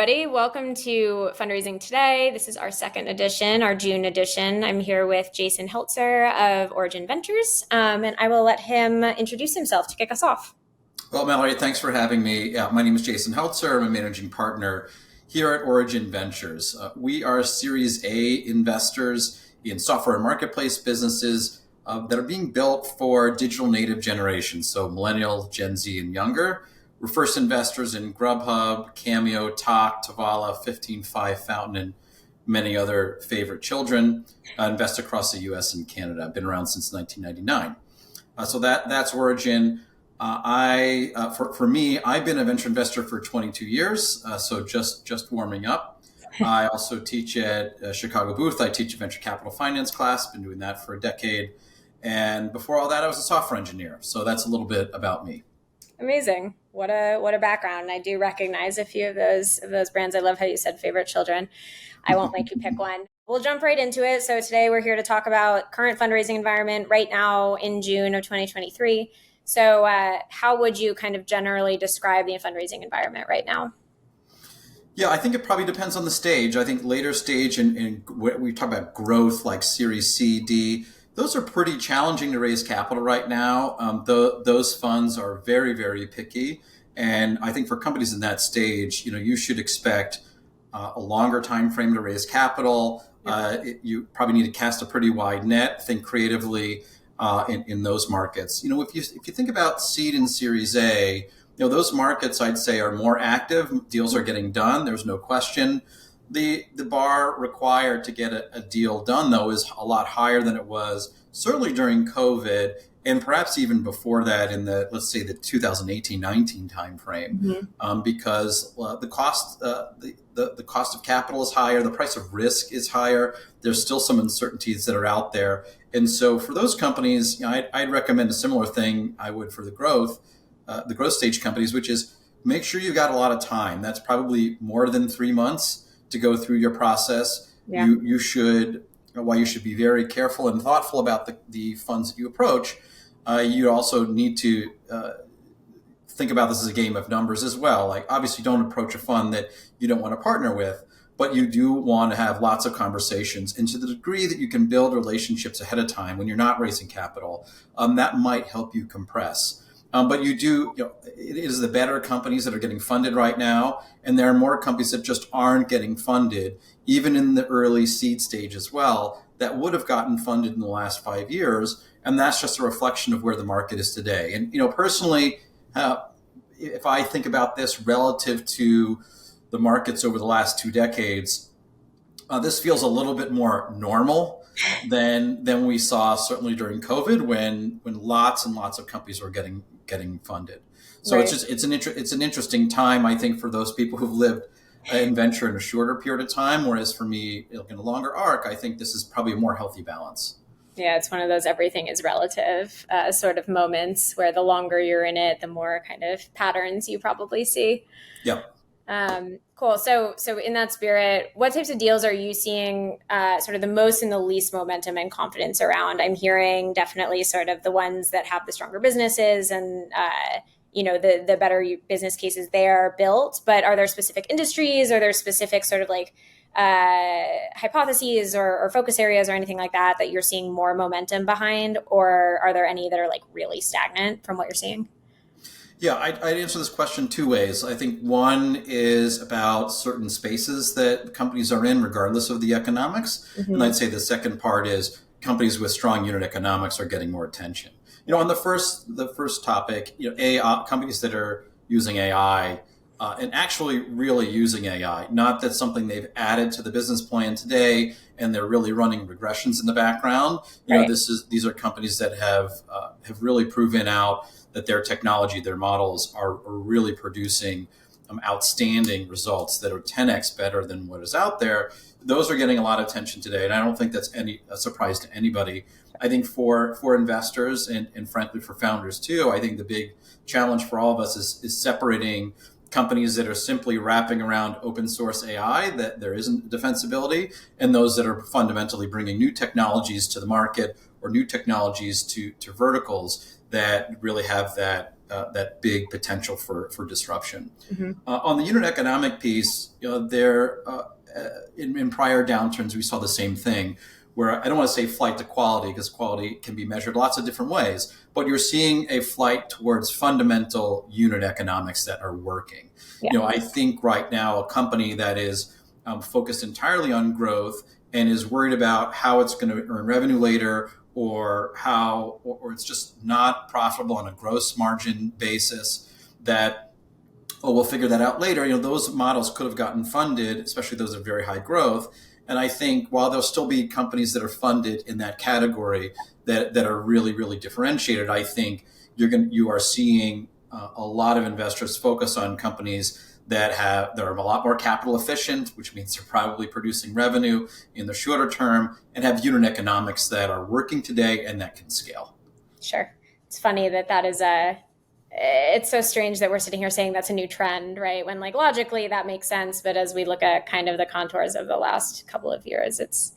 everybody. Welcome to Fundraising Today. This is our second edition, our June edition. I'm here with Jason Heltzer of Origin Ventures, and I will let him introduce himself to kick us off. Well, Mallory, thanks for having me. Yeah, my name is Jason Heltzer. I'm a managing partner here at Origin Ventures. We are Series A investors in software and marketplace businesses that are being built for digital native generations, so millennial, Gen Z, and younger. We're first investors in Grubhub, Cameo, Tock, Tavala, 15Five, Fountain, and many other favorite children. Invest across the U.S. and Canada. I've been around since 1999. So that's Origin. For me, I've been a venture investor for 22 years, so just warming up. I also teach at Chicago Booth. I teach a venture capital finance class. Been doing that for a decade, and before all that, I was a software engineer. So that's a little bit about me. Amazing. What a background. I do recognize a few of those brands. I love how you said favorite children. I won't make you pick one. We'll jump right into it. So today we're here to talk about current fundraising environment right now in June of 2023. So how would you kind of generally describe the fundraising environment right now? Yeah, I think it probably depends on the stage. I think later stage and we talk about growth like Series C, D, those are pretty challenging to raise capital right now. Those funds are very, very picky. And I think for companies in that stage, you should expect a longer time frame to raise capital. You probably need to cast a pretty wide net, think creatively in those markets. If you think about seed and Series A, those markets I'd say are more active. Deals are getting done. There's no question. The bar required to get a deal done, though, is a lot higher than it was certainly during COVID, and perhaps even before that in the 2018-19 timeframe, because the cost of capital is higher, the price of risk is higher. There's still some uncertainties that are out there, and so for those companies, I'd recommend a similar thing I would for the growth stage companies, which is make sure you've got a lot of time. That's probably more than 3 months to go through your process. Yeah. You should be very careful and thoughtful about the funds that you approach. You also need to think about this as a game of numbers as well. Like, obviously, don't approach a fund that you don't want to partner with, but you do want to have lots of conversations. And to the degree that you can build relationships ahead of time when you're not raising capital, that might help you compress. But it is the better companies that are getting funded right now. And there are more companies that just aren't getting funded, even in the early seed stage as well, that would have gotten funded in the last 5 years. And that's just a reflection of where the market is today. And, personally, if I think about this relative to the markets over the last 2 decades, this feels a little bit more normal than we saw certainly during COVID, when lots and lots of companies were getting funded. So right. It's an interesting time, I think, for those people who've lived in venture in a shorter period of time. Whereas for me, in a longer arc, I think this is probably a more healthy balance. Yeah, it's one of those everything is relative sort of moments where the longer you're in it, the more kind of patterns you probably see. Yeah. Cool. So in that spirit, what types of deals are you seeing sort of the most and the least momentum and confidence around? I'm hearing definitely sort of the ones that have the stronger businesses and, the better business cases there built. But are there specific industries? Are there specific sort of like hypotheses or focus areas or anything like that you're seeing more momentum behind? Or are there any that are like really stagnant from what you're seeing? Yeah, I'd answer this question 2 ways. I think one is about certain spaces that companies are in, regardless of the economics. Mm-hmm. And I'd say the second part is companies with strong unit economics are getting more attention. On the first topic, AI, companies that are using AI and actually really using AI, not that something they've added to the business plan today and they're really running regressions in the background. Right. These are companies that have really proven out that their technology, their models are really producing outstanding results that are 10x better than what is out there. Those are getting a lot of attention today, and I don't think that's a surprise to anybody. I think for investors and frankly for founders too, I think the big challenge for all of us is separating companies that are simply wrapping around open source AI, that there isn't defensibility, and those that are fundamentally bringing new technologies to the market or new technologies to verticals that really have that that big potential for disruption. Mm-hmm. On the unit economic piece, there in prior downturns we saw the same thing, where I don't want to say flight to quality, because quality can be measured lots of different ways, but you're seeing a flight towards fundamental unit economics that are working. Yeah. I think right now a company that is focused entirely on growth and is worried about how it's going to earn revenue later, or it's just not profitable on a gross margin basis, that, oh, we'll figure that out later. Those models could have gotten funded, especially those of very high growth. And I think while there'll still be companies that are funded in that category that are really, really differentiated, I think you are seeing a lot of investors focus on companies that are a lot more capital efficient, which means they're probably producing revenue in the shorter term, and have unit economics that are working today and that can scale. Sure. It's funny that is it's so strange that we're sitting here saying that's a new trend, right? When like logically that makes sense, but as we look at kind of the contours of the last couple of years, it's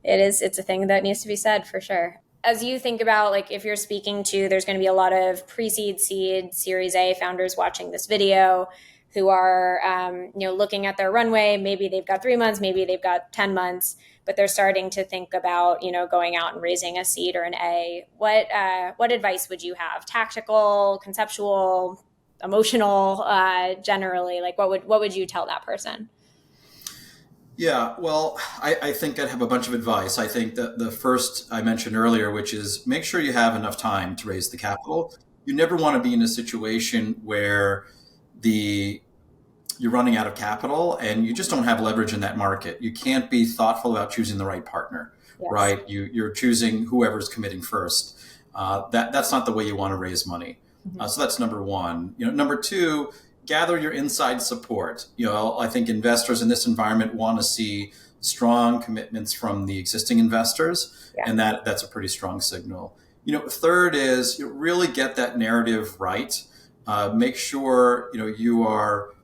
a thing that needs to be said for sure. As you think about, like, if you're speaking to, there's going to be a lot of pre-seed, seed, Series A founders watching this video who are, looking at their runway. Maybe they've got 3 months, maybe they've got 10 months, but they're starting to think about, going out and raising a seed or an A. What advice would you have? Tactical, conceptual, emotional, generally? Like, what would you tell that person? Yeah, well, I think I'd have a bunch of advice. I think that the first I mentioned earlier, which is make sure you have enough time to raise the capital. You never want to be in a situation where you're running out of capital and you just don't have leverage in that market. You can't be thoughtful about choosing the right partner, yes. Right? You're choosing whoever's committing first. That's not the way you want to raise money. Mm-hmm. So that's number one. Number two, gather your inside support. I think investors in this environment want to see strong commitments from the existing investors, yeah. And that's a pretty strong signal. Third is really get that narrative right. Make sure you are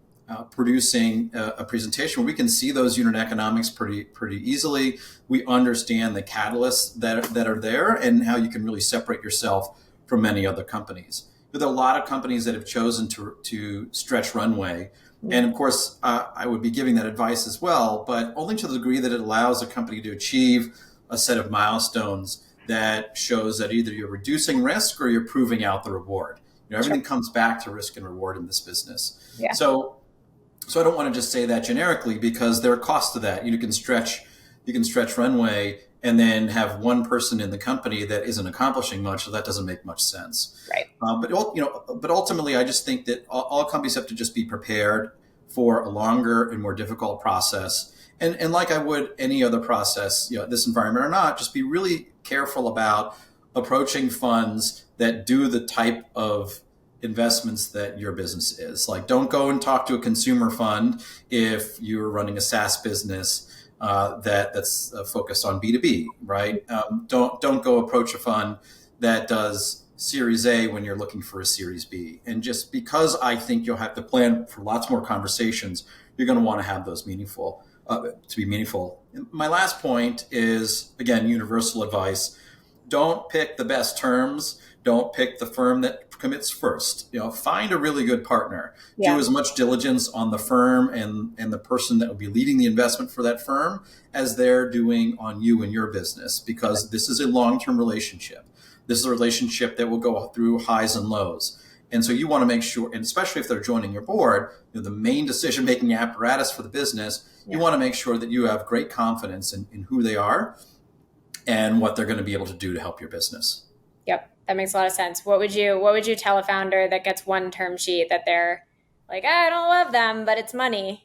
producing a presentation where we can see those unit economics pretty easily. We understand the catalysts that are there and how you can really separate yourself from many other companies. There are a lot of companies that have chosen to stretch runway. And of course, I would be giving that advice as well, but only to the degree that it allows a company to achieve a set of milestones that shows that either you're reducing risk or you're proving out the reward. Everything comes back to risk and reward in this business. Yeah. So I don't want to just say that generically, because there are costs to that. You can stretch runway and then have one person in the company that isn't accomplishing much, so that doesn't make much sense. Right. But ultimately, I just think that all companies have to just be prepared for a longer and more difficult process. And like I would any other process, this environment or not, just be really careful about approaching funds that do the type of investments that your business is. Like, don't go and talk to a consumer fund if you're running a SaaS business that's focused on B2B, right? Don't go approach a fund that does Series A when you're looking for a Series B. And just because I think you'll have to plan for lots more conversations, you're going to want to have those to be meaningful. My last point is, again, universal advice. Don't pick the best terms. Don't pick the firm that commits first. Find a really good partner. Yeah. Do as much diligence on the firm and the person that will be leading the investment for that firm as they're doing on you and your business, because this is a long-term relationship. This is a relationship that will go through highs and lows. And so you want to make sure, and especially if they're joining your board, the main decision-making apparatus for the business, you want to make sure that you have great confidence in who they are and what they're going to be able to do to help your business. Yep. That makes a lot of sense. What would you tell a founder that gets one term sheet that they're like, I don't love them, but it's money?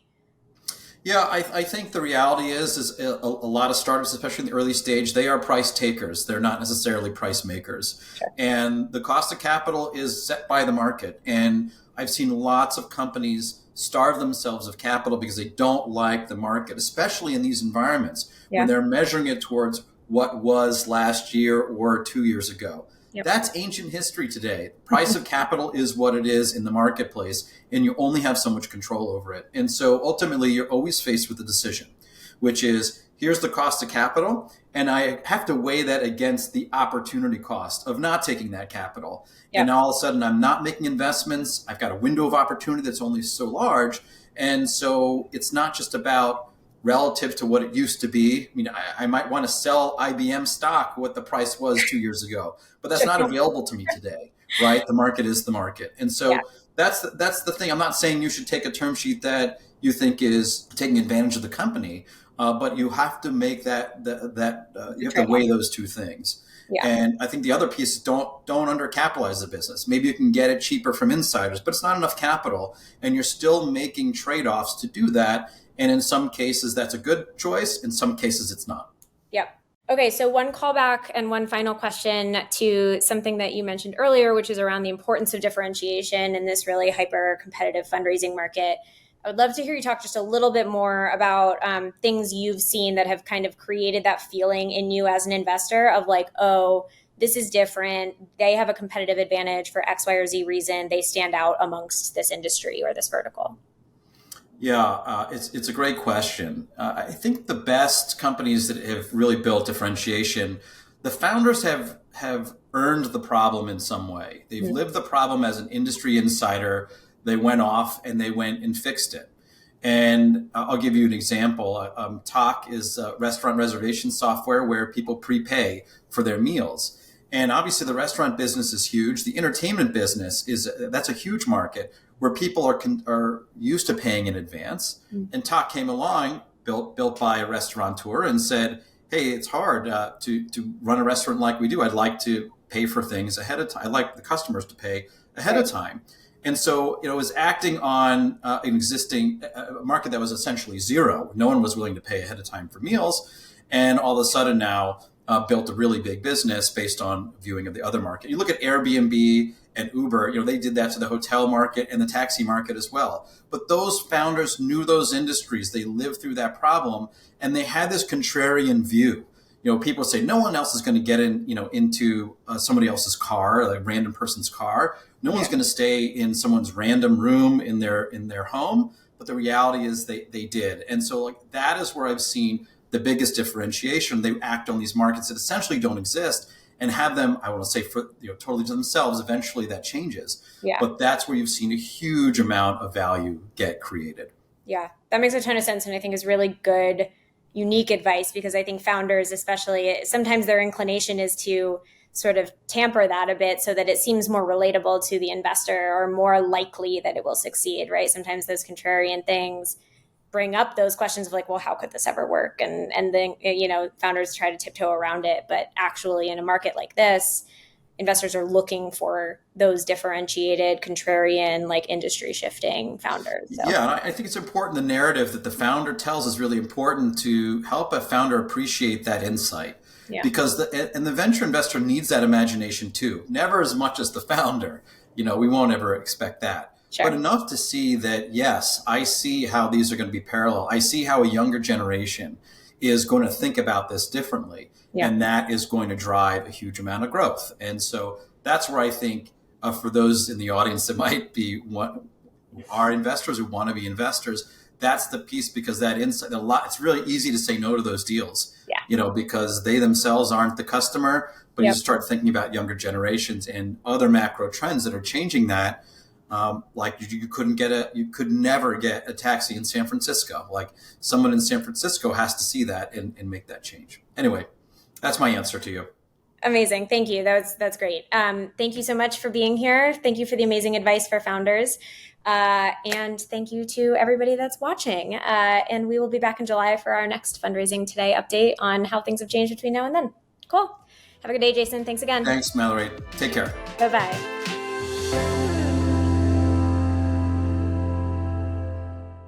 Yeah, I think the reality is a lot of startups, especially in the early stage, they are price takers. They're not necessarily price makers. Sure. And the cost of capital is set by the market. And I've seen lots of companies starve themselves of capital because they don't like the market, especially in these environments when they're measuring it towards what was last year or 2 years ago. Yep. That's ancient history today. The price of capital is what it is in the marketplace, and you only have so much control over it. And so ultimately, you're always faced with a decision, which is, here's the cost of capital, and I have to weigh that against the opportunity cost of not taking that capital. Yep. And all of a sudden, I'm not making investments. I've got a window of opportunity that's only so large. And so it's not just about relative to what it used to be. I mean, I might want to sell IBM stock what the price was 2 years ago, but that's not available to me today, right? The market is the market. And Yeah. so that's the thing. I'm not saying you should take a term sheet that you think is taking advantage of the company, but you have to make you have to weigh those two things. Yeah. And I think the other piece is don't undercapitalize the business. Maybe you can get it cheaper from insiders, but it's not enough capital, and you're still making trade-offs to do that. And in some cases, that's a good choice. In some cases, it's not. Yep. Okay, so one callback and one final question to something that you mentioned earlier, which is around the importance of differentiation in this really hyper-competitive fundraising market. I would love to hear you talk just a little bit more about things you've seen that have kind of created that feeling in you as an investor of like, oh, this is different. They have a competitive advantage for X, Y, or Z reason. They stand out amongst this industry or this vertical. Yeah, it's a great question. I think the best companies that have really built differentiation, the founders have earned the problem in some way. They've lived the problem as an industry insider. They went off and they went and fixed it. And I'll give you an example. Tock is a restaurant reservation software where people prepay for their meals. And obviously the restaurant business is huge. The entertainment business that's a huge market where people are used to paying in advance. And Tock came along, built by a restaurateur, and said, hey, it's hard to run a restaurant like we do. I'd like to pay for things ahead of time. I'd like the customers to pay ahead of time. And so, it was acting on an existing market that was essentially zero. No one was willing to pay ahead of time for meals. And all of a sudden now built a really big business based on viewing of the other market. You look at Airbnb and Uber, they did that to the hotel market and the taxi market as well. But those founders knew those industries. They lived through that problem, and they had this contrarian view. People say no one else is going to get into somebody else's car, like a random person's car. No one's going to stay in someone's random room in their home. But the reality is they did. And so that is where I've seen the biggest differentiation. They act on these markets that essentially don't exist and have them, I want to say, for totally to themselves. Eventually that changes. Yeah. But that's where you've seen a huge amount of value get created. Yeah, that makes a ton of sense, and I think is really good, unique advice, because I think founders, especially, sometimes their inclination is to sort of tamper that a bit so that it seems more relatable to the investor or more likely that it will succeed, right? Sometimes those contrarian things bring up those questions of like, well, how could this ever work? And then, founders try to tiptoe around it. But actually in a market like this, investors are looking for those differentiated, contrarian, industry shifting founders. So. Yeah, I think it's important. The narrative that the founder tells is really important to help a founder appreciate that insight. Yeah. Because the venture investor needs that imagination too. Never as much as the founder. We won't ever expect that. Sure. But enough to see that, yes, I see how these are going to be parallel. I see how a younger generation is going to think about this differently. Yeah. And that is going to drive a huge amount of growth. And so that's where I think for those in the audience that might be are investors who want to be investors, that's the piece, because that insight, it's really easy to say no to those deals, because they themselves aren't the customer. But you start thinking about younger generations and other macro trends that are changing that. You could never get a taxi in San Francisco. Someone in San Francisco has to see that and make that change. Anyway, that's my answer to you. Amazing. Thank you. That's great. Thank you so much for being here. Thank you for the amazing advice for founders. And thank you to everybody that's watching. And we will be back in July for our next Fundraising Today update on how things have changed between now and then. Cool. Have a good day, Jason. Thanks again. Thanks, Mallory. Take care. Bye-bye.